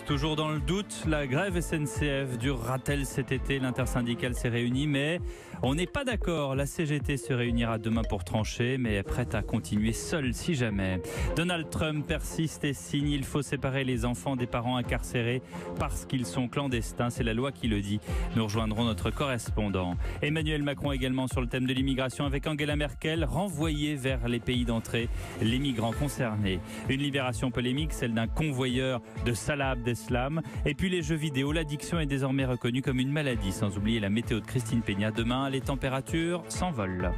toujours dans le doute. La grève SNCF durera-t-elle cet été? L'intersyndicale s'est réunie, mais on n'est pas d'accord. La CGT se réunira demain pour trancher, mais est prête à continuer seule si jamais. Donald Trump persiste et signe. Il faut séparer les enfants des parents incarcérés parce qu'ils sont clandestins. C'est la loi qui le dit. Nous rejoindrons notre correspondant. Emmanuel Macron également sur le thème de l'immigration avec Angela Merkel, renvoyer vers les pays d'entrée les migrants concernés. Une libération polémique, celle d'un convoyeur de Salah Abdeslam. Et puis les jeux vidéo, l'addiction est désormais reconnue comme une maladie. Sans oublier la météo de Christine Peña. Demain, les températures s'envolent.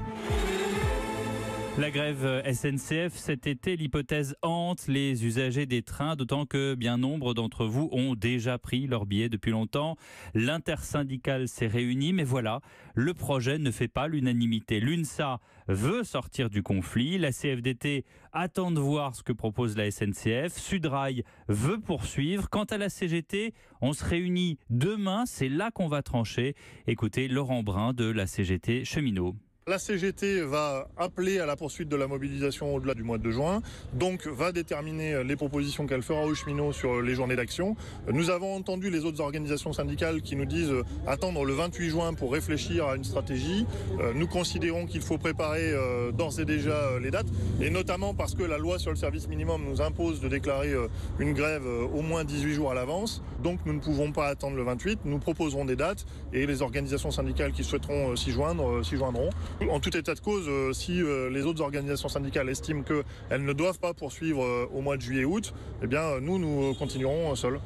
La grève SNCF cet été, l'hypothèse hante les usagers des trains, d'autant que bien nombre d'entre vous ont déjà pris leur billet depuis longtemps. L'intersyndicale s'est réunie, mais voilà, le projet ne fait pas l'unanimité. L'UNSA veut sortir du conflit, la CFDT attend de voir ce que propose la SNCF, Sudrail veut poursuivre. Quant à la CGT, on se réunit demain, c'est là qu'on va trancher. Écoutez Laurent Brun de la CGT cheminot. La CGT va appeler à la poursuite de la mobilisation au-delà du mois de juin, donc va déterminer les propositions qu'elle fera aux cheminots sur les journées d'action. Nous avons entendu les autres organisations syndicales qui nous disent attendre le 28 juin pour réfléchir à une stratégie. Nous considérons qu'il faut préparer d'ores et déjà les dates, et notamment parce que la loi sur le service minimum nous impose de déclarer une grève au moins 18 jours à l'avance. Donc nous ne pouvons pas attendre le 28, nous proposerons des dates et les organisations syndicales qui souhaiteront s'y joindre, s'y joindront. En tout état de cause, si les autres organisations syndicales estiment qu'elles ne doivent pas poursuivre au mois de juillet-août, eh bien nous continuerons seuls.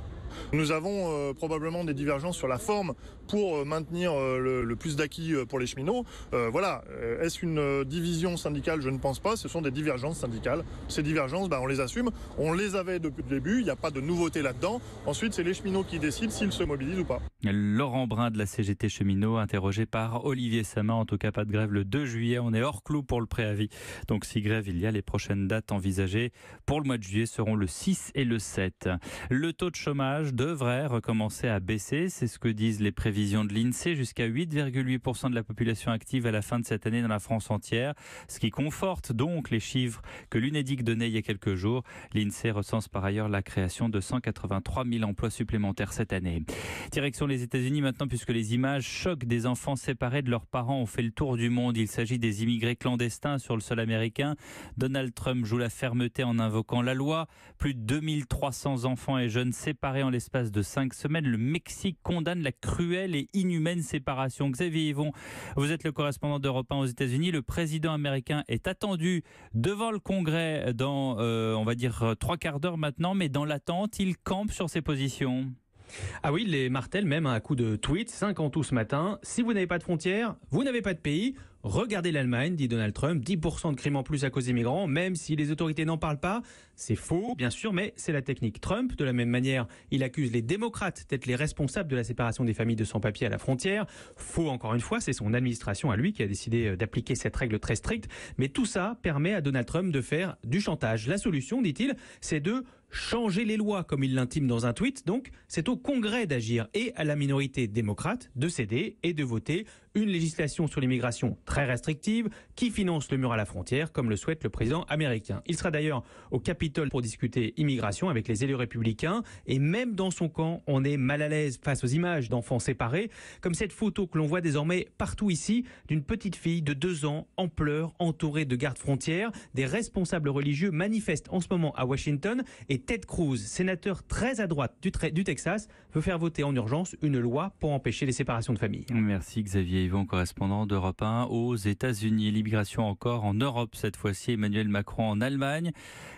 Nous avons probablement des divergences sur la forme pour maintenir le plus d'acquis pour les cheminots. Voilà. Est-ce une division syndicale? Je ne pense pas. Ce sont des divergences syndicales. Ces divergences, on les assume. On les avait depuis le début. Il n'y a pas de nouveauté là-dedans. Ensuite, c'est les cheminots qui décident s'ils se mobilisent ou pas. Laurent Brun de la CGT cheminot, interrogé par Olivier Samin. En tout cas, pas de grève le 2 juillet. On est hors clou pour le préavis. Donc, si grève il y a, les prochaines dates envisagées pour le mois de juillet seront le 6 et le 7. Le taux de chômage devrait recommencer à baisser. C'est ce que disent les prévisions de l'INSEE. Jusqu'à 8,8% de la population active à la fin de cette année dans la France entière. Ce qui conforte donc les chiffres que l'UNEDIC donnait il y a quelques jours. L'INSEE recense par ailleurs la création de 183 000 emplois supplémentaires cette année. Direction les États-Unis maintenant, puisque les images chocs des enfants séparés de leurs parents ont fait le tour du monde. Il s'agit des immigrés clandestins sur le sol américain. Donald Trump joue la fermeté en invoquant la loi. Plus de 2300 enfants et jeunes séparés en l'espace de 5 semaines. Le Mexique condamne la cruelle et inhumaine séparation. Xavier Yvon, vous êtes le correspondant d'Europe 1 aux États-Unis. Le président américain est attendu devant le Congrès dans, on va dire, 3 quarts d'heure maintenant, mais dans l'attente, il campe sur ses positions. Ah oui, il les martèle même à coup de tweets, 50 août ce matin. Si vous n'avez pas de frontières, vous n'avez pas de pays. Regardez l'Allemagne, dit Donald Trump, 10% de crimes en plus à cause des migrants, même si les autorités n'en parlent pas. C'est faux, bien sûr, mais c'est la technique Trump. De la même manière, il accuse les démocrates d'être les responsables de la séparation des familles de sans-papiers à la frontière. Faux encore une fois, c'est son administration à lui qui a décidé d'appliquer cette règle très stricte. Mais tout ça permet à Donald Trump de faire du chantage. La solution, dit-il, c'est de changer les lois, comme il l'intime dans un tweet. Donc, c'est au Congrès d'agir et à la minorité démocrate de céder et de voter une législation sur l'immigration très restrictive qui finance le mur à la frontière, comme le souhaite le président américain. Il sera d'ailleurs au Capitole pour discuter immigration avec les élus républicains. Et même dans son camp, on est mal à l'aise face aux images d'enfants séparés, comme cette photo que l'on voit désormais partout ici, d'une petite fille de 2 ans en pleurs, entourée de gardes frontières. Des responsables religieux manifestent en ce moment à Washington et Ted Cruz, sénateur très à droite du Texas, veut faire voter en urgence une loi pour empêcher les séparations de familles. Merci Xavier Yvon, correspondant d'Europe 1 aux États-Unis. L'immigration encore en Europe, cette fois-ci Emmanuel Macron en Allemagne.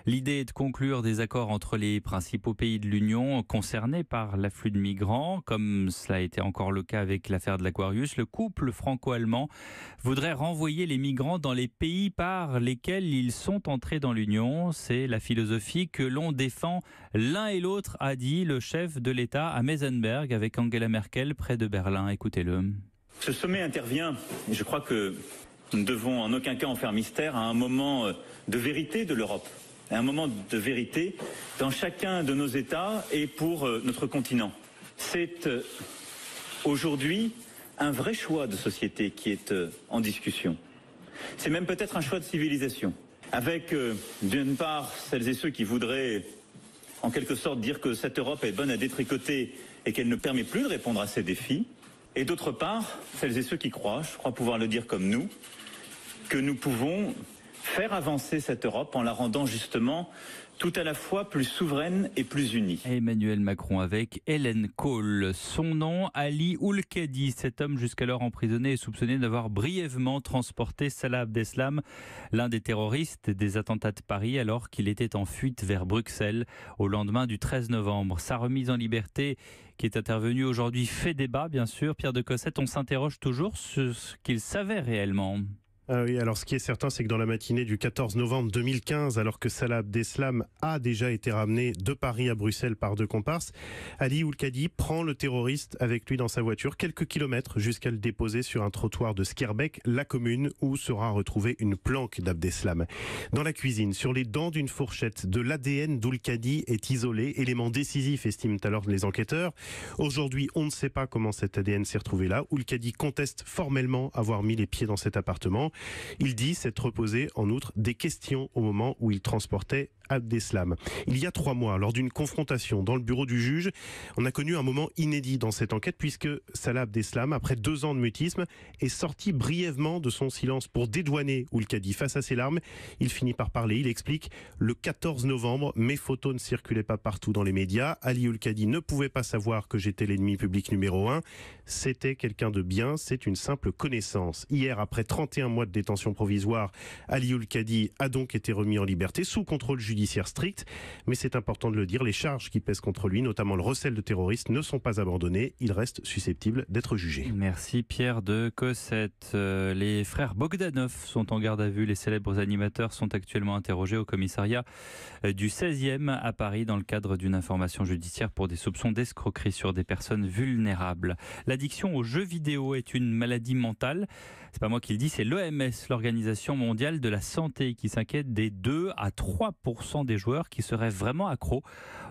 L'idée est de conclure des accords entre les principaux pays de l'Union concernés par l'afflux de migrants, comme cela a été encore le cas avec l'affaire de l'Aquarius. Le couple franco-allemand voudrait renvoyer les migrants dans les pays par lesquels ils sont entrés dans l'Union. C'est la philosophie que l'on défend l'un et l'autre, a dit le chef de l'État à Meisenberg avec Angela Merkel près de Berlin. Écoutez-le. Ce sommet intervient, et je crois que nous ne devons en aucun cas en faire mystère, à un moment de vérité de l'Europe, à un moment de vérité dans chacun de nos États et pour notre continent. C'est aujourd'hui un vrai choix de société qui est en discussion. C'est même peut-être un choix de civilisation, avec d'une part celles et ceux qui voudraient en quelque sorte dire que cette Europe est bonne à détricoter et qu'elle ne permet plus de répondre à ces défis. Et d'autre part, celles et ceux qui croient, je crois pouvoir le dire comme nous, que nous pouvons faire avancer cette Europe en la rendant justement tout à la fois plus souveraine et plus unie. Emmanuel Macron avec Hélène Kohl. Son nom, Ali Oulkadi, cet homme jusqu'alors emprisonné et soupçonné d'avoir brièvement transporté Salah Abdeslam, l'un des terroristes des attentats de Paris, alors qu'il était en fuite vers Bruxelles au lendemain du 13 novembre. Sa remise en liberté qui est intervenue aujourd'hui fait débat, bien sûr. Pierre de Cossette, on s'interroge toujours sur ce qu'il savait réellement. Oui, alors ce qui est certain, c'est que dans la matinée du 14 novembre 2015, alors que Salah Abdeslam a déjà été ramené de Paris à Bruxelles par 2 comparses, Ali Oulkadi prend le terroriste avec lui dans sa voiture quelques kilomètres jusqu'à le déposer sur un trottoir de Schaerbeek, la commune où sera retrouvée une planque d'Abdeslam. Dans la cuisine, sur les dents d'une fourchette, de l'ADN d'Oulkadi est isolé, élément décisif, estiment alors les enquêteurs. Aujourd'hui, on ne sait pas comment cet ADN s'est retrouvé là. Oulkadi conteste formellement avoir mis les pieds dans cet appartement. Il dit s'être posé en outre des questions au moment où il transportait Abdeslam. Il y a 3 mois, lors d'une confrontation dans le bureau du juge, on a connu un moment inédit dans cette enquête puisque Salah Abdeslam, après 2 ans de mutisme, est sorti brièvement de son silence pour dédouaner Oulkadi. Face à ses larmes, il finit par parler. Il explique « Le 14 novembre, mes photos ne circulaient pas partout dans les médias. Ali Oulkadi ne pouvait pas savoir que j'étais l'ennemi public numéro 1. C'était quelqu'un de bien, c'est une simple connaissance. » Hier, après 31 mois de détention provisoire, Ali Oulkadi a donc été remis en liberté sous contrôle judiciaire strict, mais c'est important de le dire, les charges qui pèsent contre lui, notamment le recel de terroriste, ne sont pas abandonnées. Il reste susceptible d'être jugé. Merci Pierre de Cossette. Les frères Bogdanov sont en garde à vue. Les célèbres animateurs sont actuellement interrogés au commissariat du 16e à Paris dans le cadre d'une information judiciaire pour des soupçons d'escroquerie sur des personnes vulnérables. L'addiction aux jeux vidéo est une maladie mentale. C'est pas moi qui le dis, c'est l'OMS, l'Organisation mondiale de la santé, qui s'inquiète des 2 à 3% des joueurs qui seraient vraiment accros.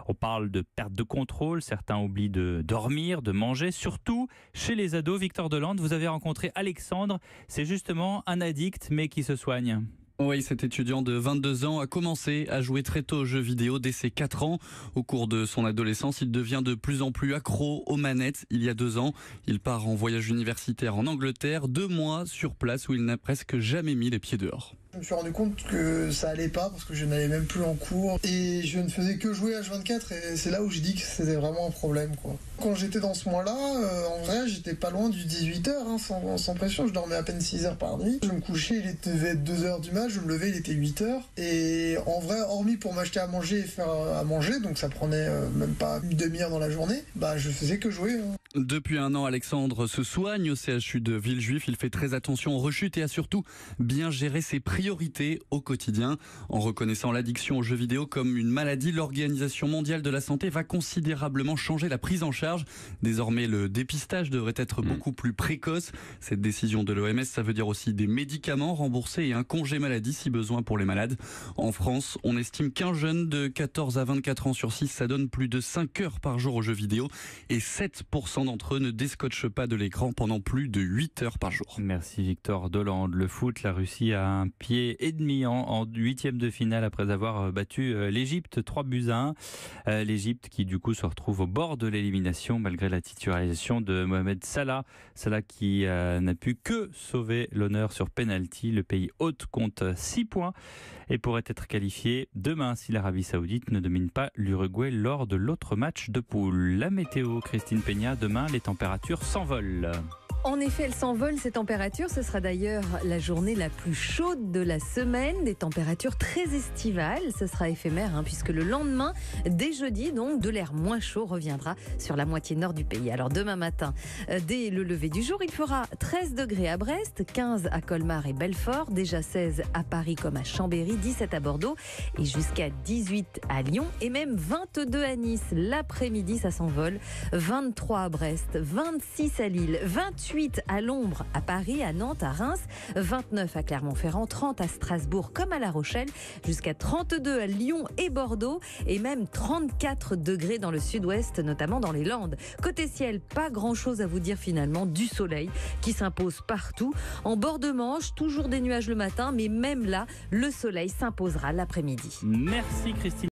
On parle de perte de contrôle, certains oublient de dormir, de manger, surtout chez les ados. Victor Delande, vous avez rencontré Alexandre, c'est justement un addict mais qui se soigne. Oui, cet étudiant de 22 ans a commencé à jouer très tôt aux jeux vidéo dès ses 4 ans. Au cours de son adolescence, il devient de plus en plus accro aux manettes. Il y a 2 ans, il part en voyage universitaire en Angleterre, 2 mois sur place où il n'a presque jamais mis les pieds dehors. Je me suis rendu compte que ça allait pas parce que je n'allais même plus en cours et je ne faisais que jouer H24 et c'est là où j'ai dit que c'était vraiment un problème, quoi. Quand j'étais dans ce mois-là, en vrai, j'étais pas loin du 18h, sans pression, je dormais à peine 6 heures par nuit. Je me couchais, il devait être 2h du mat, je me levais, il était 8h. Et en vrai, hormis pour m'acheter à manger et faire à manger, donc ça prenait même pas une demi-heure dans la journée, je faisais que jouer. Depuis 1 an, Alexandre se soigne au CHU de Villejuif. Il fait très attention aux rechutes et a surtout bien géré ses priorités au quotidien. En reconnaissant l'addiction aux jeux vidéo comme une maladie, l'Organisation mondiale de la santé va considérablement changer la prise en charge. Désormais, le dépistage devrait être beaucoup plus précoce. Cette décision de l'OMS, ça veut dire aussi des médicaments remboursés et un congé maladie si besoin pour les malades. En France, on estime qu'un jeune de 14 à 24 ans sur 6, ça donne plus de 5 heures par jour aux jeux vidéo et 7% d'entre eux ne descotchent pas de l'écran pendant plus de 8 heures par jour. Merci Victor Delande. Le foot, la Russie a un pied et demi en 8e de finale après avoir battu l'Égypte 3-1. L'Égypte qui du coup se retrouve au bord de l'élimination malgré la titularisation de Mohamed Salah. Salah qui n'a pu que sauver l'honneur sur penalty. Le pays hôte compte 6 points et pourrait être qualifié demain si l'Arabie Saoudite ne domine pas l'Uruguay lors de l'autre match de poule. La météo, Christine Peña, demain les températures s'envolent. En effet, elles s'envolent ces températures. Ce sera d'ailleurs la journée la plus chaude de la semaine. Des températures très estivales. Ce sera éphémère puisque le lendemain, dès jeudi, donc de l'air moins chaud reviendra sur la moitié nord du pays. Alors demain matin, dès le lever du jour, il fera 13 degrés à Brest, 15 à Colmar et Belfort, déjà 16 à Paris comme à Chambéry, 17 à Bordeaux et jusqu'à 18 à Lyon et même 22 à Nice. L'après-midi, ça s'envole. 23 à Brest, 26 à Lille, 28 à l'ombre à Paris, à Nantes, à Reims, 29 à Clermont-Ferrand, 30 à Strasbourg comme à La Rochelle, jusqu'à 32 à Lyon et Bordeaux et même 34 degrés dans le sud-ouest, notamment dans les Landes. Côté ciel, pas grand-chose à vous dire finalement, du soleil qui s'impose partout. En bord de Manche, toujours des nuages le matin, mais même là, le soleil s'imposera l'après-midi. Merci Christine.